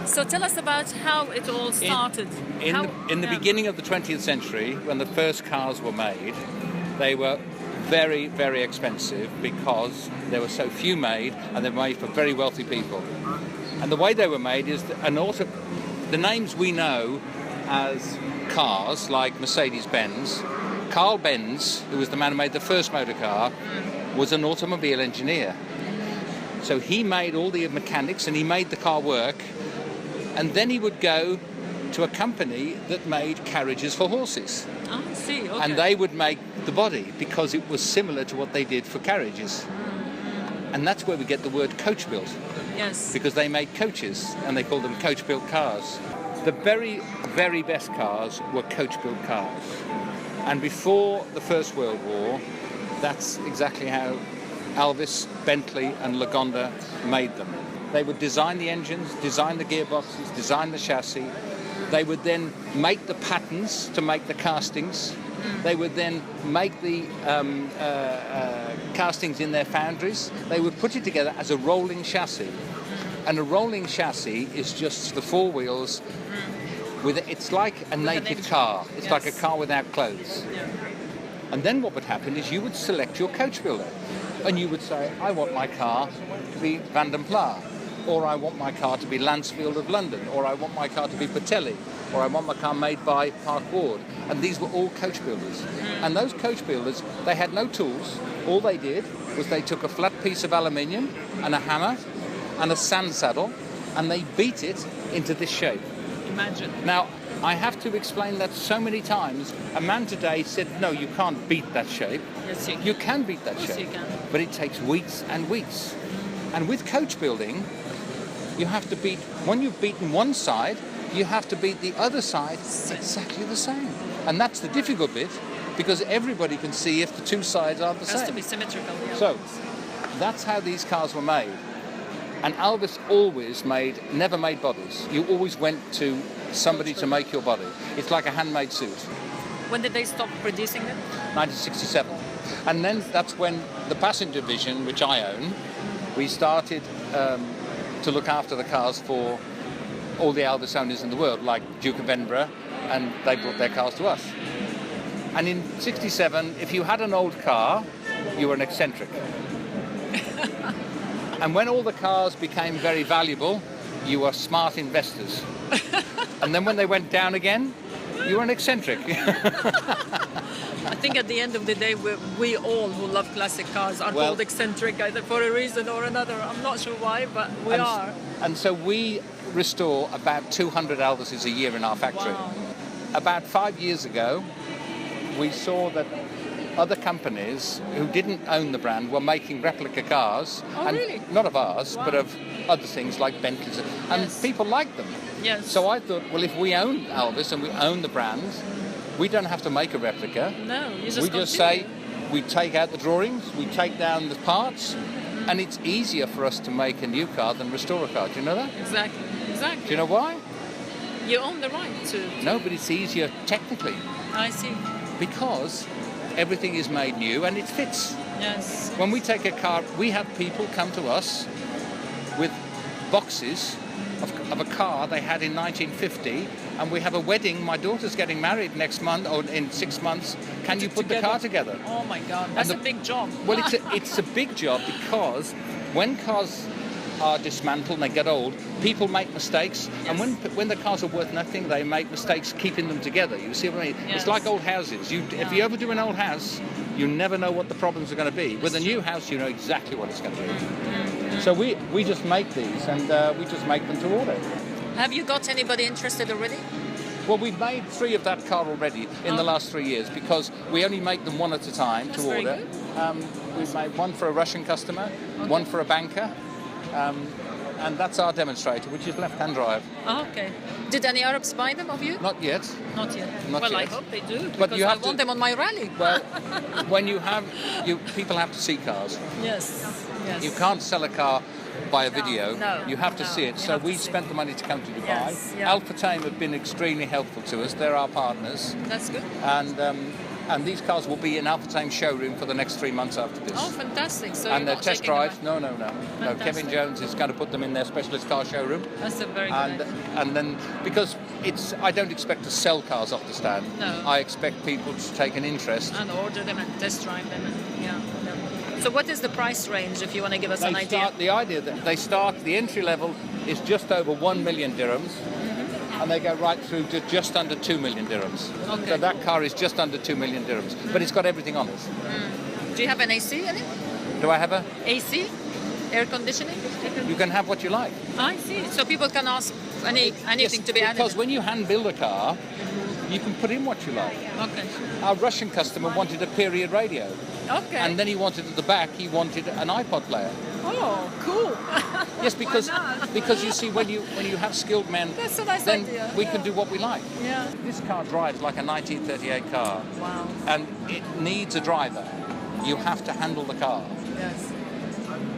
So tell us about how it all started. In the beginning of the 20th century, when the first cars were made, they were very, very expensive because there were so few made, and they were made for very wealthy people. And the way they were made is, the names we know as cars, like Mercedes-Benz, Carl Benz, who was the man who made the first motor car, was an automobile engineer. So he made all the mechanics and he made the car work, and then he would go to a company that made carriages for horses. Oh, I see. Okay. And they would make the body because it was similar to what they did for carriages. And that's where we get the word coach built. Yes. Because they made coaches and they called them coach built cars. The very, very best cars were coach built cars. And before the First World War, that's exactly how Alvis, Bentley and Lagonda made them. They would design the engines, design the gearboxes, design the chassis. They would then make the patterns to make the castings. They would then make the castings in their foundries. They would put it together as a rolling chassis. And a rolling chassis is just the four wheels. It's like a naked car. It's like a car without clothes. Yeah. And then what would happen is you would select your coach builder. And you would say, I want my car to be Van den Pla, or I want my car to be Lansfield of London, or I want my car to be Patelli, or I want my car made by Park Ward. And these were all coach builders. And those coach builders, they had no tools. All they did was they took a flat piece of aluminium and a hammer and a sand saddle, and they beat it into this shape. Imagine. Now, I have to explain that so many times. A man today said, no, you can't beat that shape. Yes, you can. You can beat that Of course shape. you can. But it takes weeks and weeks. And with coach building, you have to beat, when you've beaten one side, you have to beat the other side exactly the same. And that's the difficult bit, because everybody can see if the two sides are the It same. has to be symmetrical. Yeah. So, that's how these cars were made. And Alvis never made bodies. You always went to somebody to make your body. It's like a handmade suit. When did they stop producing them? 1967. And then that's when the passenger division, which I own, we started to look after the cars for all the Alvis owners in the world, like Duke of Edinburgh, and they brought their cars to us. And in 67, if you had an old car, you were an eccentric. And when all the cars became very valuable, you were smart investors. And then when they went down again, you were an eccentric. I think at the end of the day, we all who love classic cars are called eccentric either for a reason or another. I'm not sure why, but we are. And so we restore about 200 Alvises a year in our factory. Wow. About 5 years ago, we saw that other companies who didn't own the brand were making replica cars. Oh, and really? Not of ours, Wow. but of other things like Bentleys. And Yes. people liked them. Yes. So I thought, well, if we own Alvis and we own the brand, we don't have to make a replica. No, you just We just say, continue. we take out the drawings, we take down the parts, and it's easier for us to make a new car than restore a car. Do you know that? Exactly. Do you know why? You own the right to. No, but it's easier technically I see. because everything is made new and it fits. Yes. When we take a car, we have people come to us with boxes of a car they had in 1950, and we have a wedding. My daughter's getting married next month or in 6 months. Can you put the car together? Oh my God, that's a big job. Well, it's a big job because when cars are dismantled and they get old, people make mistakes, and when the cars are worth nothing, they make mistakes keeping them together. You see what I mean? Yes. It's like old houses. If you ever do an old house, you never know what the problems are going to be. With a new house, you know exactly what it's going to be. So we just make these, and we just make them to order. Have you got anybody interested already? Well, we've made 3 of that car already in the last 3 years because we only make them one at a time That's to very order. We've made one for a Russian customer, one for a banker, and that's our demonstrator, which is left-hand drive. Oh, okay. Did any Arabs buy them of you? Not yet. Not yet. Not well, I yet. hope they do, But because you I have want to- them on my rally. Well, when people have to see cars. Yes. Yes. You can't sell a car by a video. no, you have to no, see it. you So have to we see spent it. the money to come to Dubai. Yes, yeah. Alpha Tame have been extremely helpful to us. They're our partners. That's good. And And these cars will be in Alvis Showroom for the next 3 months after this. Oh, fantastic. So and you're the not test taking them drives, no. Kevin Jones is going to put them in their specialist car showroom. That's a very good idea. And then, because I don't expect to sell cars off the stand. No. I expect people to take an interest. And order them and test drive them. So what is the price range, if you want to give us an idea? The entry level is just over 1 million dirhams. And they go right through to just under 2 million dirhams. Okay. So that car is just under 2 million dirhams. But it's got everything on it. Do you have an AC in it? Do I have a? AC? Air conditioning? You can have what you like. I see. So people can ask anything to be added? Because when you hand build a car, you can put in what you like. Okay. Our Russian customer wanted a period radio. Okay. And then he wanted at the back, he wanted an iPod player. Oh, cool. Yes, because you see, when you have skilled men, that's a nice then idea. we can do what we like. Yeah. This car drives like a 1938 car. Wow. And it needs a driver. You have to handle the car. Yes.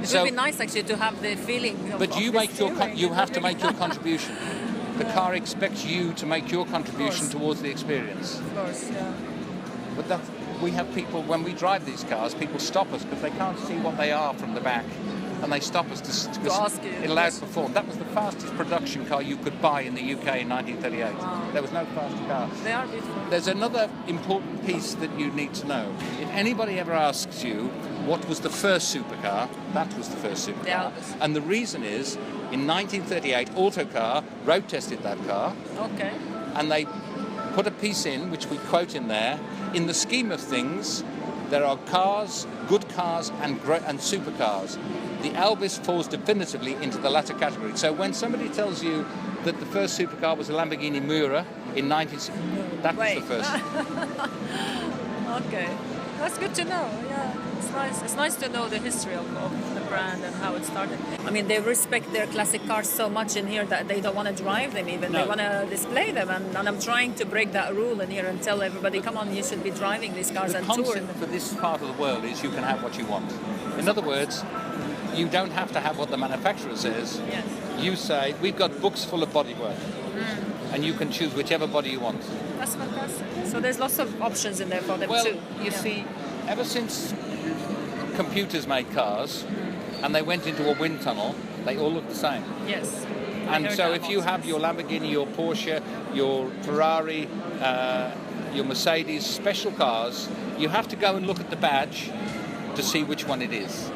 It would be nice actually to have the feeling. But you have to make your contribution. The car expects you to make your contribution towards the experience. Of course, yeah. But we have people, when we drive these cars, people stop us because they can't see what they are from the back. And they stop us to ask you. It allowed to perform. That was the fastest production car you could buy in the UK in 1938. Wow. There was no faster car. They are beautiful. There's another important piece that you need to know. If anybody ever asks you what was the first supercar, that was the first supercar. The Alvis. And the reason is, in 1938, Autocar road tested that car. Okay. And they put a piece in, which we quote in there. In the scheme of things, there are cars, good cars, and supercars. The Alvis falls definitively into the latter category. So when somebody tells you that the first supercar was a Lamborghini Miura in 1960, that was the first. Okay, that's good to know. Yeah, it's nice. It's nice to know the history of the brand and how it started. I mean, they respect their classic cars so much in here that they don't want to drive them even. No. They want to display them, and I'm trying to break that rule in here and tell everybody, come on, you should be driving these cars and tour them. The concept for this part of the world is you can have what you want. In other words, you don't have to have what the manufacturer says. Yes. You say, we've got books full of bodywork, and you can choose whichever body you want. That's fantastic. So there's lots of options in there for them too. You see, ever since computers made cars, and they went into a wind tunnel, they all look the same. Yes. And so if you have your Lamborghini, your Porsche, your Ferrari, your Mercedes, special cars, you have to go and look at the badge to see which one it is.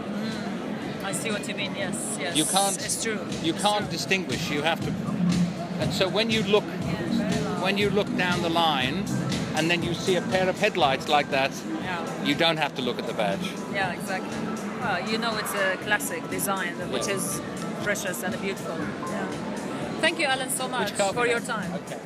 I see what you mean. Yes. You can't. It's true. You can't distinguish. You have to. And so when you look down the line, and then you see a pair of headlights like that, you don't have to look at the badge. Yeah, exactly. Well, you know it's a classic design, which is precious and beautiful. Yeah. Thank you, Alan, so much for your time. Okay.